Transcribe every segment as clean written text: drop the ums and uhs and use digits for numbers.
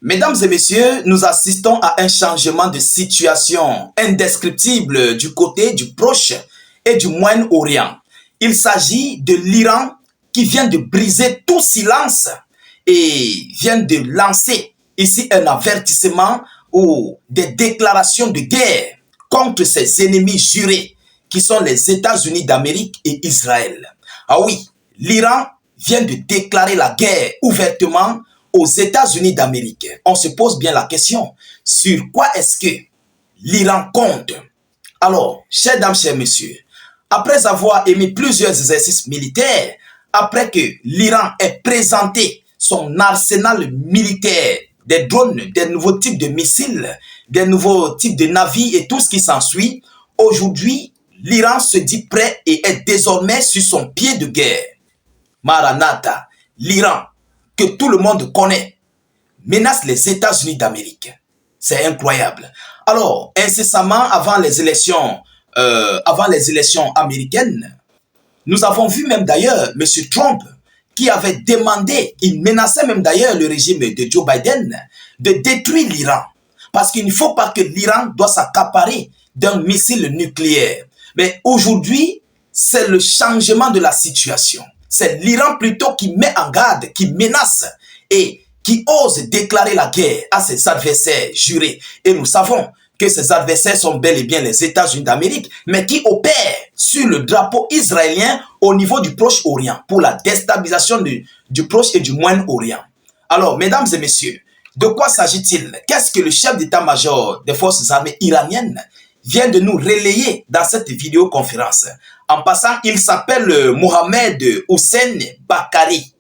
Mesdames et messieurs, nous assistons à un changement de situation indescriptible du côté du Proche et du Moyen-Orient. Il s'agit de l'Iran qui vient de briser tout silence et vient de lancer ici un avertissement ou des déclarations de guerre contre ses ennemis jurés qui sont les États-Unis d'Amérique et Israël. Ah oui, l'Iran vient de déclarer la guerre ouvertement aux États-Unis d'Amérique. On se pose bien la question, sur quoi est-ce que l'Iran compte? Alors, chers dames, chers messieurs, après avoir émis plusieurs exercices militaires, après que l'Iran ait présenté son arsenal militaire, des drones, des nouveaux types de missiles, des nouveaux types de navires et tout ce qui s'ensuit, aujourd'hui, l'Iran se dit prêt et est désormais sur son pied de guerre. Maranatha, l'Iran, que tout le monde connaît, menace les États-Unis d'Amérique. C'est incroyable. Alors, incessamment avant les élections américaines, nous avons vu même d'ailleurs M. Trump qui avait demandé, il menaçait même d'ailleurs le régime de Joe Biden de détruire l'Iran. Parce qu'il ne faut pas que l'Iran doit s'accaparer d'un missile nucléaire. Mais aujourd'hui, c'est le changement de la situation. C'est l'Iran plutôt qui met en garde, qui menace et qui ose déclarer la guerre à ses adversaires jurés. Et nous savons que ces adversaires sont bel et bien les États-Unis d'Amérique, mais qui opèrent sur le drapeau israélien au niveau du Proche-Orient pour la déstabilisation du Proche et du Moyen-Orient. Alors, mesdames et messieurs, de quoi s'agit-il? Qu'est-ce que le chef d'état-major des forces armées iraniennes vient de nous relayer dans cette vidéoconférence? En passant, il s'appelle Mohamed Hussein Bakari.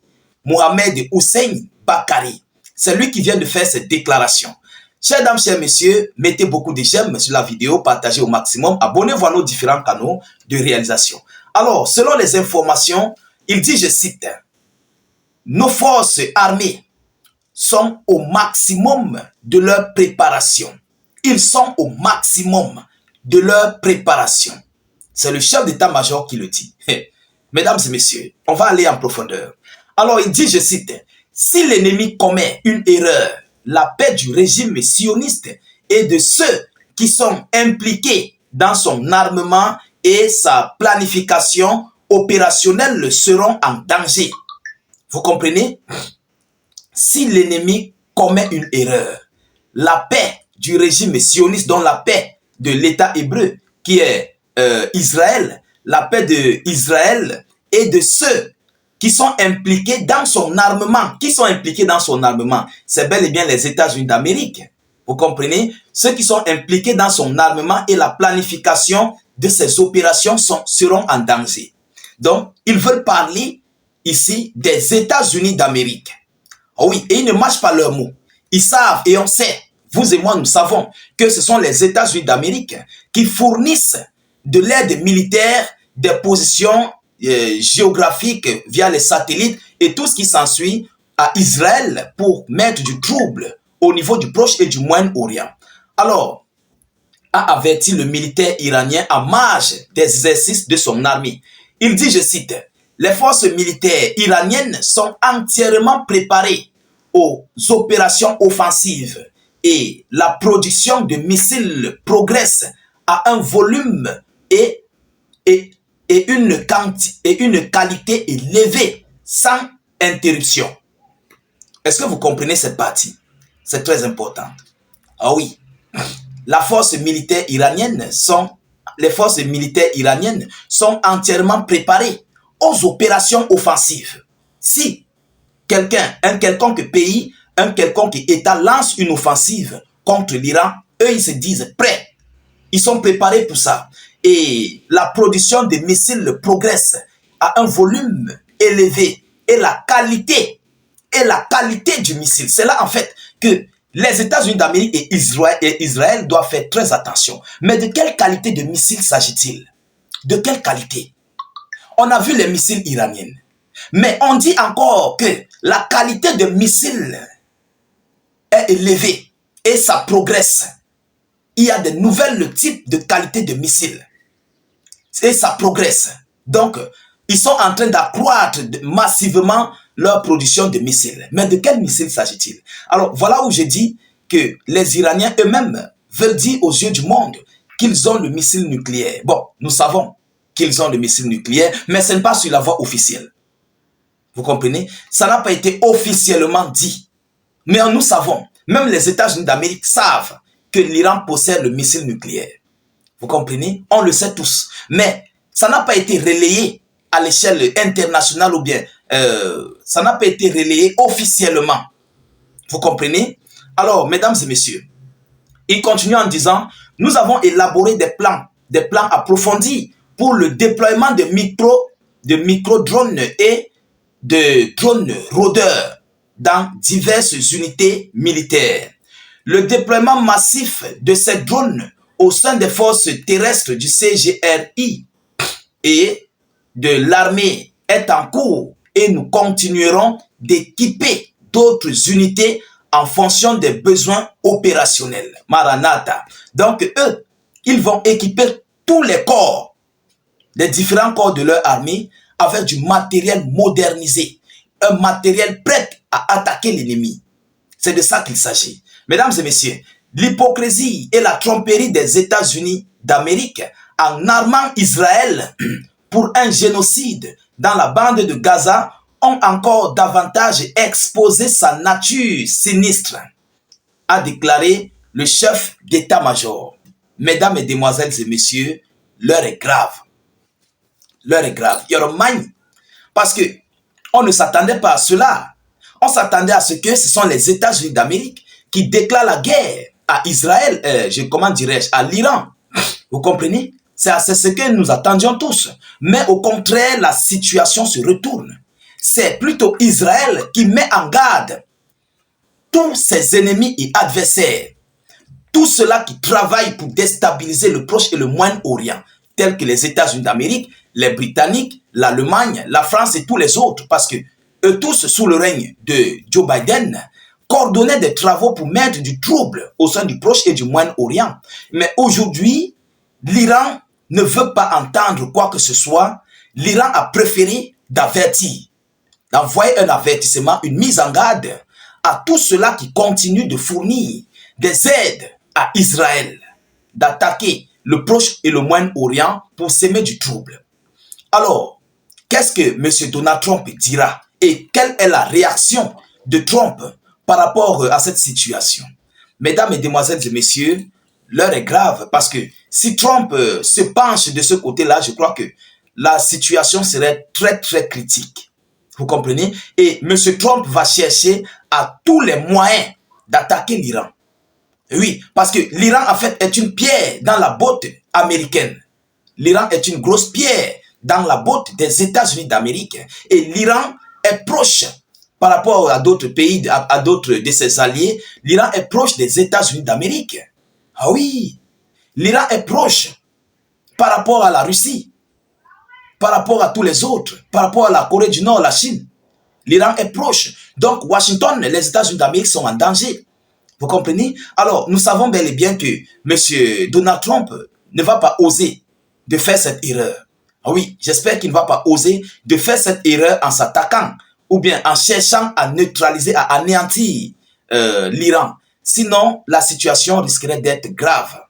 Mohamed Hussein Bakari. C'est lui qui vient de faire cette déclaration. Chers dames, chers messieurs, mettez beaucoup de j'aime sur la vidéo, partagez au maximum, abonnez-vous à nos différents canaux de réalisation. Alors, selon les informations, il dit, je cite, « Nos forces armées sont au maximum de leur préparation. Ils sont au maximum de leur préparation. » C'est le chef d'état-major qui le dit. Mesdames et messieurs, on va aller en profondeur. Alors, il dit, je cite, « Si l'ennemi commet une erreur, la paix du régime sioniste et de ceux qui sont impliqués dans son armement et sa planification opérationnelle seront en danger. » Vous comprenez? Si l'ennemi commet une erreur, la paix du régime sioniste, dont la paix de l'État hébreu, qui est Israël, la paix d'Israël et de ceux qui sont impliqués dans son armement. Qui sont impliqués dans son armement? C'est bel et bien les États-Unis d'Amérique. Vous comprenez? Ceux qui sont impliqués dans son armement et la planification de ces opérations seront en danger. Donc, ils veulent parler ici des États-Unis d'Amérique. Oh oui, et ils ne mâchent pas leurs mots. Ils savent et on sait, vous et moi nous savons, que ce sont les États-Unis d'Amérique qui fournissent de l'aide militaire, des positions géographiques via les satellites et tout ce qui s'ensuit à Israël pour mettre du trouble au niveau du Proche et du Moyen-Orient. Alors, a averti le militaire iranien en marge des exercices de son armée. Il dit, je cite, « Les forces militaires iraniennes sont entièrement préparées aux opérations offensives et la production de missiles progresse à un volume et une qualité élevée sans interruption. » Est-ce que vous comprenez cette partie? C'est très important. Ah oui, les forces militaires iraniennes sont entièrement préparées aux opérations offensives. Si un quelconque pays, un quelconque État lance une offensive contre l'Iran, eux ils se disent prêts. Ils sont préparés pour ça. Et la production des missiles progresse à un volume élevé. Et la qualité du missile, c'est là en fait que les États-Unis d'Amérique et Israël doivent faire très attention. Mais de quelle qualité de missile s'agit-il? De quelle qualité? On a vu les missiles iraniens. Mais on dit encore que la qualité de missile est élevée et ça progresse. Il y a de nouvelles types de qualité de missiles. Et ça progresse. Donc, ils sont en train d'accroître massivement leur production de missiles. Mais de quels missiles s'agit-il? Alors, voilà où je dis que les Iraniens eux-mêmes veulent dire aux yeux du monde qu'ils ont le missile nucléaire. Bon, nous savons qu'ils ont le missile nucléaire, mais ce n'est pas sur la voie officielle. Vous comprenez? Ça n'a pas été officiellement dit. Mais nous savons, même les États-Unis d'Amérique savent que l'Iran possède le missile nucléaire. Vous comprenez? On le sait tous. Mais ça n'a pas été relayé à l'échelle internationale ou bien ça n'a pas été relayé officiellement. Vous comprenez? Alors, mesdames et messieurs, il continue en disant, nous avons élaboré des plans approfondis pour le déploiement de micro-drones et de drones rôdeurs dans diverses unités militaires. Le déploiement massif de ces drones au sein des forces terrestres du CGRI et de l'armée est en cours et nous continuerons d'équiper d'autres unités en fonction des besoins opérationnels. Maranatha. Donc eux, ils vont équiper tous les corps, les différents corps de leur armée avec du matériel modernisé, un matériel prêt à attaquer l'ennemi. C'est de ça qu'il s'agit. Mesdames et messieurs, l'hypocrisie et la tromperie des États-Unis d'Amérique en armant Israël pour un génocide dans la bande de Gaza ont encore davantage exposé sa nature sinistre, a déclaré le chef d'état-major. Mesdames et demoiselles et messieurs, l'heure est grave. L'heure est grave. Parce que on ne s'attendait pas à cela. On s'attendait à ce que ce sont les États-Unis d'Amérique qui déclarent la guerre à Israël, comment dirais-je, à l'Iran. Vous comprenez? C'est ce que nous attendions tous. Mais au contraire, la situation se retourne. C'est plutôt Israël qui met en garde tous ses ennemis et adversaires. Tout cela qui travaille pour déstabiliser le Proche et le Moyen-Orient, tels que les États-Unis d'Amérique, les Britanniques, l'Allemagne, la France et tous les autres, parce que eux tous, sous le règne de Joe Biden, coordonnaient des travaux pour mettre du trouble au sein du Proche et du Moyen-Orient. Mais aujourd'hui, l'Iran ne veut pas entendre quoi que ce soit. L'Iran a préféré d'avertir, d'envoyer un avertissement, une mise en garde à tous ceux-là qui continuent de fournir des aides à Israël, d'attaquer le Proche et le Moyen-Orient pour s'aimer du trouble. Alors, qu'est-ce que M. Donald Trump dira et quelle est la réaction de Trump par rapport à cette situation? Mesdames, Mesdemoiselles et messieurs, l'heure est grave parce que si Trump se penche de ce côté-là, je crois que la situation serait très très critique. Vous comprenez? Et M. Trump va chercher à tous les moyens d'attaquer l'Iran. Oui, parce que l'Iran en fait est une pierre dans la botte américaine. L'Iran est une grosse pierre dans la botte des États-Unis d'Amérique. Et l'Iran est proche par rapport à d'autres pays, à d'autres de ses alliés. L'Iran est proche des États-Unis d'Amérique. Ah oui, l'Iran est proche par rapport à la Russie, par rapport à tous les autres, par rapport à la Corée du Nord, la Chine. L'Iran est proche. Donc, Washington, les États-Unis d'Amérique sont en danger. Vous comprenez? Alors, nous savons bel et bien que M. Donald Trump ne va pas oser de faire cette erreur. Ah oui, j'espère qu'il ne va pas oser de faire cette erreur en s'attaquant ou bien en cherchant à neutraliser, à anéantir l'Iran. Sinon, la situation risquerait d'être grave.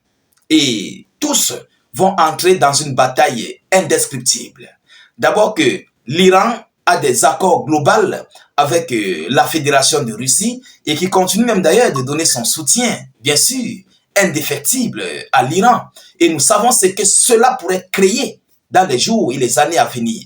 Et tous vont entrer dans une bataille indescriptible. D'abord que l'Iran a des accords globaux avec la Fédération de Russie et qui continue même d'ailleurs de donner son soutien, bien sûr, indéfectible à l'Iran. Et nous savons ce que cela pourrait créer dans les jours et les années à venir.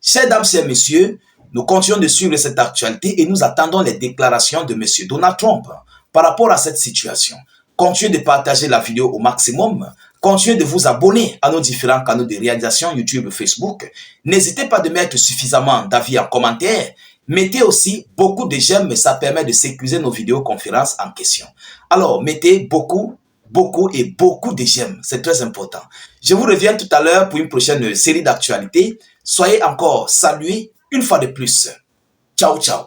Chers dames, chers messieurs, nous continuons de suivre cette actualité et nous attendons les déclarations de M. Donald Trump par rapport à cette situation. Continuez de partager la vidéo au maximum. Continuez de vous abonner à nos différents canaux de réalisation YouTube, Facebook. N'hésitez pas de mettre suffisamment d'avis en commentaire. Mettez aussi beaucoup de j'aime, ça permet de sécuriser nos vidéoconférences en question. Alors, mettez beaucoup de j'aime, c'est très important. Je vous reviens tout à l'heure pour une prochaine série d'actualités. Soyez encore salués une fois de plus. Ciao, ciao.